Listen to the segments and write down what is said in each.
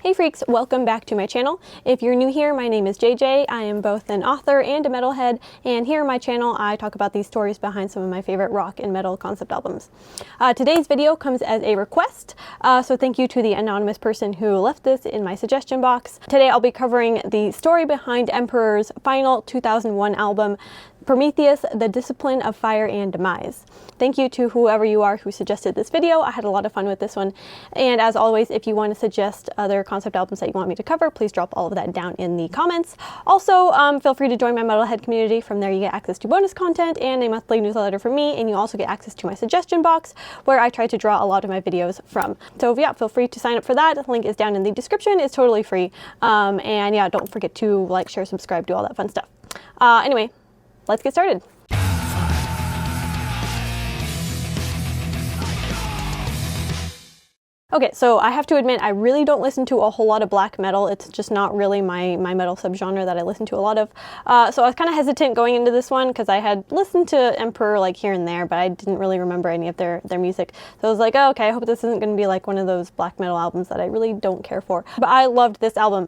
Hey freaks, welcome back to my channel. If you're new here, my name is JJ. I am both an author and a metalhead, and here on my channel I talk about these stories behind some of my favorite rock and metal concept albums. Today's video comes as a request, so thank you to the anonymous person who left this in my suggestion box. Today I'll be covering the story behind Emperor's final 2001 album, Prometheus, The Discipline of Fire and Demise. Thank you to whoever you are who suggested this video. I had a lot of fun with this one. And as always, if you want to suggest other concept albums that you want me to cover, please drop all of that down in the comments. Also, feel free to join my metalhead community. From there you get access to bonus content and a monthly newsletter from me, and you also get access to my suggestion box where I try to draw a lot of my videos from. So yeah, feel free to sign up for that. The link is down in the description. It's totally free. And yeah, don't forget to like, share, subscribe, do all that fun stuff. Anyway, let's get started. Okay, so I have to admit, I really don't listen to a whole lot of black metal. It's just not really my metal subgenre that I listen to a lot of. So I was kind of hesitant going into this one because I had listened to Emperor like here and there, but I didn't really remember any of their music. So I was like, oh, okay, I hope this isn't going to be like one of those black metal albums that I really don't care for. But I loved this album.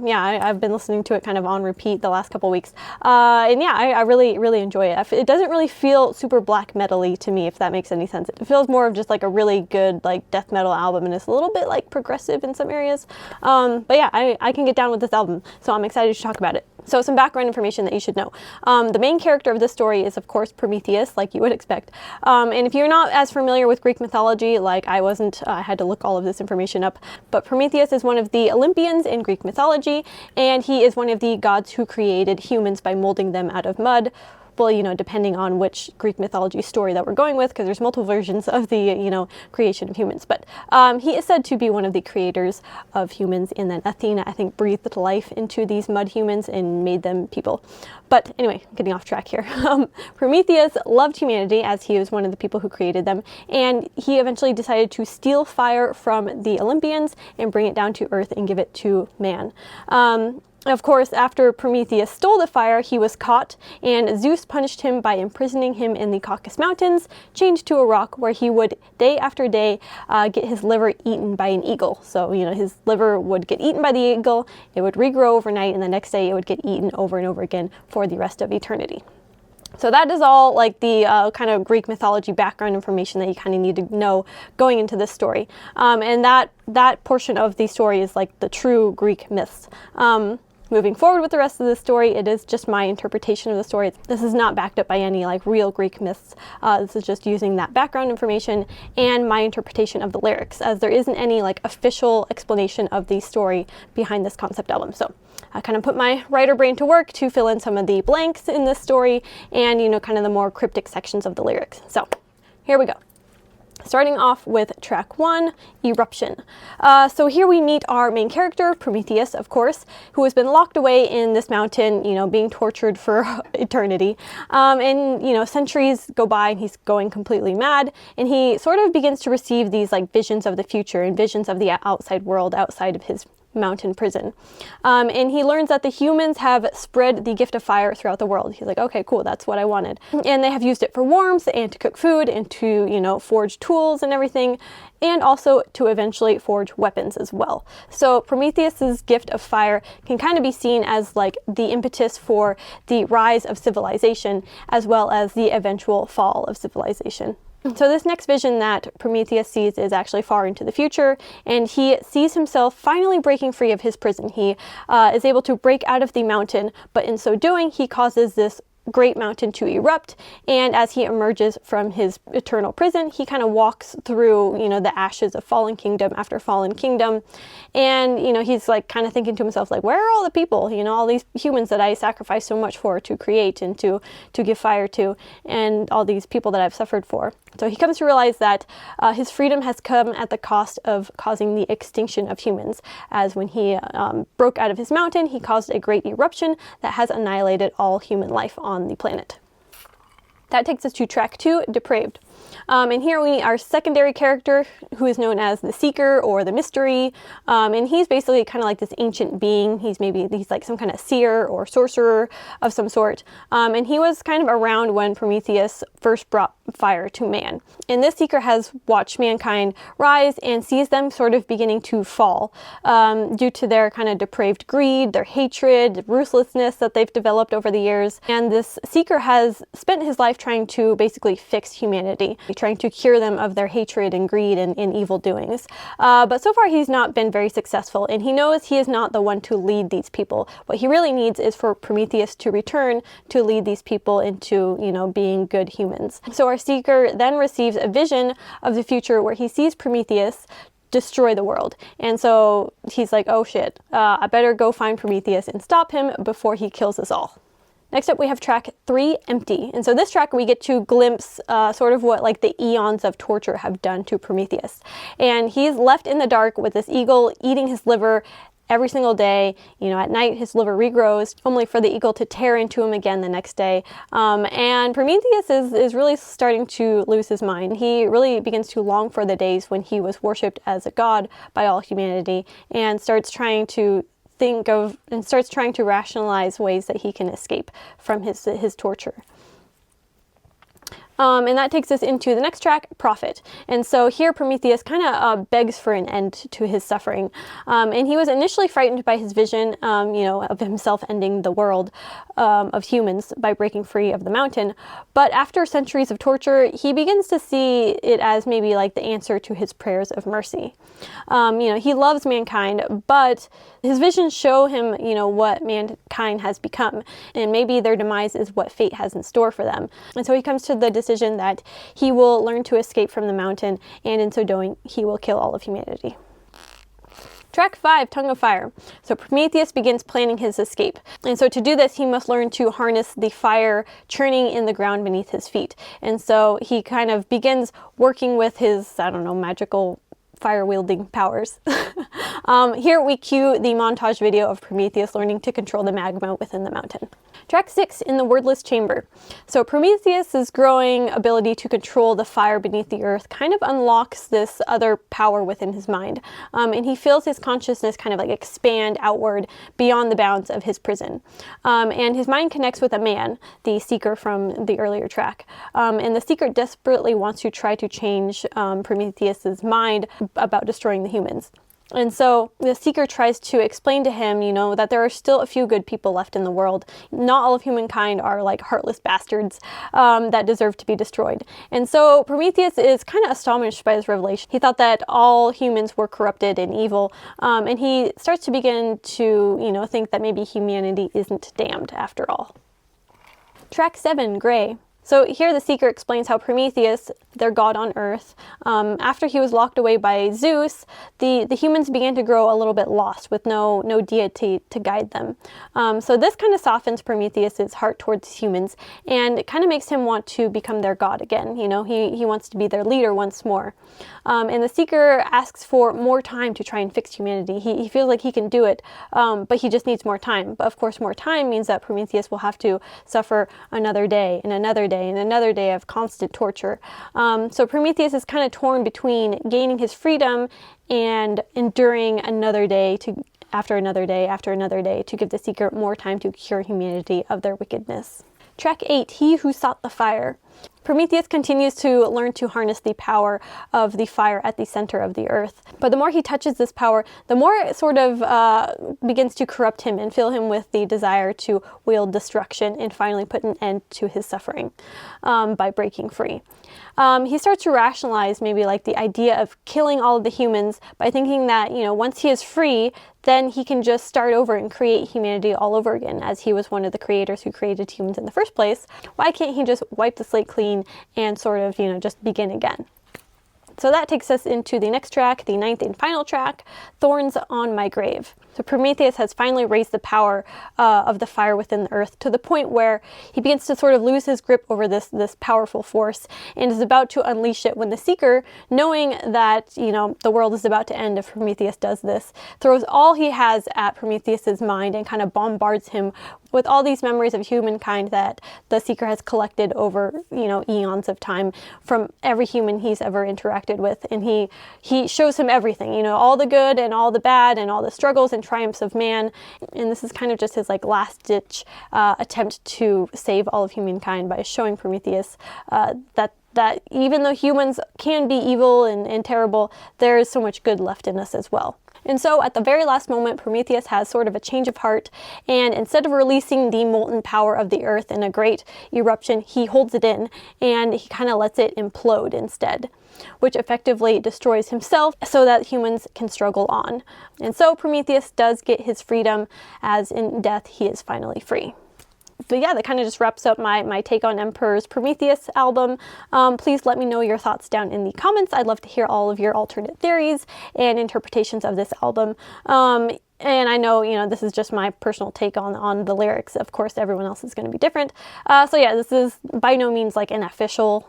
Yeah, I've been listening to it kind of on repeat the last couple weeks. And yeah, I really enjoy it. It doesn't really feel super black metal-y to me, if that makes any sense. It feels more of just like a really good like death metal album, and it's a little bit like progressive in some areas. But yeah, I can get down with this album, so I'm excited to talk about it. So some background information that you should know. The main character of this story is, of course, Prometheus, like you would expect. And if you're not as familiar with Greek mythology, like I wasn't, I had to look all of this information up. But Prometheus is one of the Olympians in Greek mythology, and he is one of the gods who created humans by molding them out of mud. Well, you know, depending on which Greek mythology story that we're going with, because there's multiple versions of the, you know, creation of humans. But he is said to be one of the creators of humans, and then Athena, I think, breathed life into these mud humans and made them people. But anyway, getting off track here. Prometheus loved humanity, as he was one of the people who created them, and he eventually decided to steal fire from the Olympians and bring it down to Earth and give it to man. Of course, after Prometheus stole the fire, he was caught, and Zeus punished him by imprisoning him in the Caucasus Mountains, chained to a rock where he would, day after day, get his liver eaten by an eagle. So, you know, his liver would get eaten by the eagle, it would regrow overnight, and the next day it would get eaten over and over again for the rest of eternity. So that is all like the kind of Greek mythology background information that you kind of need to know going into this story. And that portion of the story is like the true Greek myths. Moving forward with the rest of the story, it is just my interpretation of the story. This is not backed up by any like real Greek myths. This is just using that background information and my interpretation of the lyrics, as there isn't any like official explanation of the story behind this concept album. So I kind of put my writer brain to work to fill in some of the blanks in this story and, you know, kind of the more cryptic sections of the lyrics. So here we go. Starting off with track 1, Eruption. So here we meet our main character, Prometheus, of course, who has been locked away in this mountain, you know, being tortured for eternity. And, you know, centuries go by and he's going completely mad, and he sort of begins to receive these like visions of the future and visions of the outside world outside of his mountain prison. And he learns that the humans have spread the gift of fire throughout the world. He's like, okay, cool, that's what I wanted. And they have used it for warmth and to cook food and to, you know, forge tools and everything, and also to eventually forge weapons as well. So Prometheus's gift of fire can kind of be seen as like the impetus for the rise of civilization, as well as the eventual fall of civilization. So this next vision that Prometheus sees is actually far into the future, and he sees himself finally breaking free of his prison. He is able to break out of the mountain, but in so doing, he causes this great mountain to erupt, and as he emerges from his eternal prison, he kind of walks through, you know, the ashes of fallen kingdom after fallen kingdom, and, you know, he's like kind of thinking to himself, like, where are all the people, you know, all these humans that I sacrificed so much for to create and to give fire to, and all these people that I've suffered for. So he comes to realize that his freedom has come at the cost of causing the extinction of humans, as when he broke out of his mountain, he caused a great eruption that has annihilated all human life on the planet. That takes us to track 2, Depraved. And here we meet our secondary character, who is known as the Seeker or the Mystery. And he's basically kind of like this ancient being. He's like some kind of seer or sorcerer of some sort. And he was kind of around when Prometheus first brought fire to man. And this Seeker has watched mankind rise and sees them sort of beginning to fall due to their kind of depraved greed, their hatred, ruthlessness that they've developed over the years. And this Seeker has spent his life trying to basically fix humanity, trying to cure them of their hatred and greed and evil doings. But so far he's not been very successful, and he knows he is not the one to lead these people. What he really needs is for Prometheus to return to lead these people into, being good humans. So our Seeker then receives a vision of the future where he sees Prometheus destroy the world. And so he's like, oh shit, I better go find Prometheus and stop him before he kills us all. Next up, we have track 3, Empty. And so this track, we get to glimpse sort of what like the eons of torture have done to Prometheus. And he's left in the dark with this eagle eating his liver every single day. At night his liver regrows, only for the eagle to tear into him again the next day. And Prometheus is really starting to lose his mind. He really begins to long for the days when he was worshipped as a god by all humanity, and starts trying to rationalize ways that he can escape from his torture. And that takes us into the next track, Prophet. And so here Prometheus kind of begs for an end to his suffering. And he was initially frightened by his vision, of himself ending the world of humans by breaking free of the mountain. But after centuries of torture, he begins to see it as maybe like the answer to his prayers of mercy. He loves mankind, but his visions show him, what mankind has become. And maybe their demise is what fate has in store for them. And so he comes to the decision that he will learn to escape from the mountain, and in so doing, he will kill all of humanity. Track 5, Tongue of Fire. So Prometheus begins planning his escape. And so to do this, he must learn to harness the fire churning in the ground beneath his feet. And so he kind of begins working with his, magical fire-wielding powers. Here we cue the montage video of Prometheus learning to control the magma within the mountain. Track 6, In the Wordless Chamber. So Prometheus's growing ability to control the fire beneath the earth kind of unlocks this other power within his mind. And he feels his consciousness kind of like expand outward beyond the bounds of his prison. And his mind connects with a man, the Seeker from the earlier track. And the Seeker desperately wants to try to change Prometheus's mind about destroying the humans. And so the Seeker tries to explain to him, that there are still a few good people left in the world. Not all of humankind are like heartless bastards that deserve to be destroyed. And so Prometheus is kind of astonished by this revelation. He thought that all humans were corrupted and evil. And he starts to begin to, think that maybe humanity isn't damned after all. Track 7, Gray. So here the Seeker explains how Prometheus, their god on Earth, after he was locked away by Zeus, the humans began to grow a little bit lost with no deity to guide them. So this kind of softens Prometheus's heart towards humans, and it kind of makes him want to become their god again. He wants to be their leader once more. And the Seeker asks for more time to try and fix humanity. He feels like he can do it, but he just needs more time. But of course, more time means that Prometheus will have to suffer another day and another day and another day of constant torture. So Prometheus is kind of torn between gaining his freedom and enduring another day after another day after another day to give the Seeker more time to cure humanity of their wickedness. Track 8, He Who Sought the Fire. Prometheus continues to learn to harness the power of the fire at the center of the earth. But the more he touches this power, the more it sort of begins to corrupt him and fill him with the desire to wield destruction and finally put an end to his suffering by breaking free. He starts to rationalize maybe like the idea of killing all of the humans by thinking that, once he is free, then he can just start over and create humanity all over again, as he was one of the creators who created humans in the first place. Why can't he just wipe the slate clean and sort of, just begin again? So that takes us into the next track, the 9th and final track, Thorns on My Grave. So Prometheus has finally raised the power of the fire within the earth to the point where he begins to sort of lose his grip over this powerful force and is about to unleash it when the Seeker, knowing that, the world is about to end if Prometheus does this, throws all he has at Prometheus's mind and kind of bombards him with all these memories of humankind that the Seeker has collected over, you know, eons of time from every human he's ever interacted with. And he shows him everything, you know, all the good and all the bad and all the struggles and triumphs of man. And this is kind of just his like last ditch attempt to save all of humankind by showing Prometheus that even though humans can be evil and terrible, there is so much good left in us as well. And so at the very last moment, Prometheus has sort of a change of heart, and instead of releasing the molten power of the earth in a great eruption, he holds it in and he kind of lets it implode instead, which effectively destroys himself so that humans can struggle on. And so Prometheus does get his freedom, as in death he is finally free. But yeah, that kind of just wraps up my take on Emperor's Prometheus album. Please let me know your thoughts down in the comments. I'd love to hear all of your alternate theories and interpretations of this album. And I know, you know, this is just my personal take on the lyrics. Of course, everyone else is going to be different. So yeah, this is by no means like an official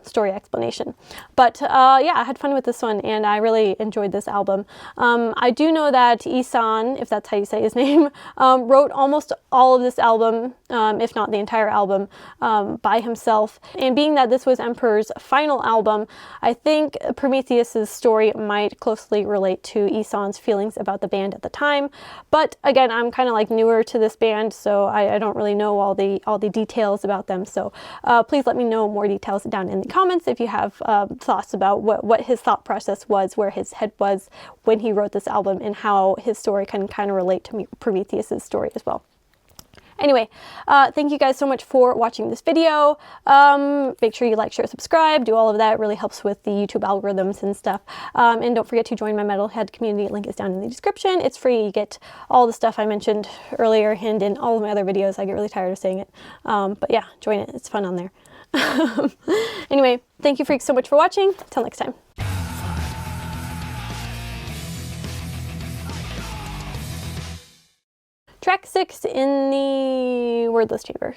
story explanation. But yeah, I had fun with this one, and I really enjoyed this album. I do know that Ihsahn, if that's how you say his name, wrote almost all of this album, if not the entire album, by himself. And being that this was Emperor's final album, I think Prometheus's story might closely relate to Ihsahn's feelings about the band at the time. But again, I'm kind of like newer to this band, so I don't really know all the details about them. So please let me know more details down in the comments if you have thoughts about what his thought process was, where his head was when he wrote this album, and how his story can kind of relate to Prometheus's story as well. Anyway, thank you guys so much for watching this video. Make sure you like, share, subscribe, do all of that. It really helps with the YouTube algorithms and stuff. And don't forget to join my Metalhead community. Link is down in the description. It's free. You get all the stuff I mentioned earlier and in all of my other videos. I get really tired of saying it. But yeah, join it. It's fun on there. Anyway, thank you freaks so much for watching. Till next time. Track 6 in the wordless chamber.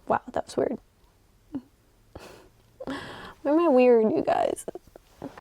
Wow, that was weird. Why am I weird, you guys?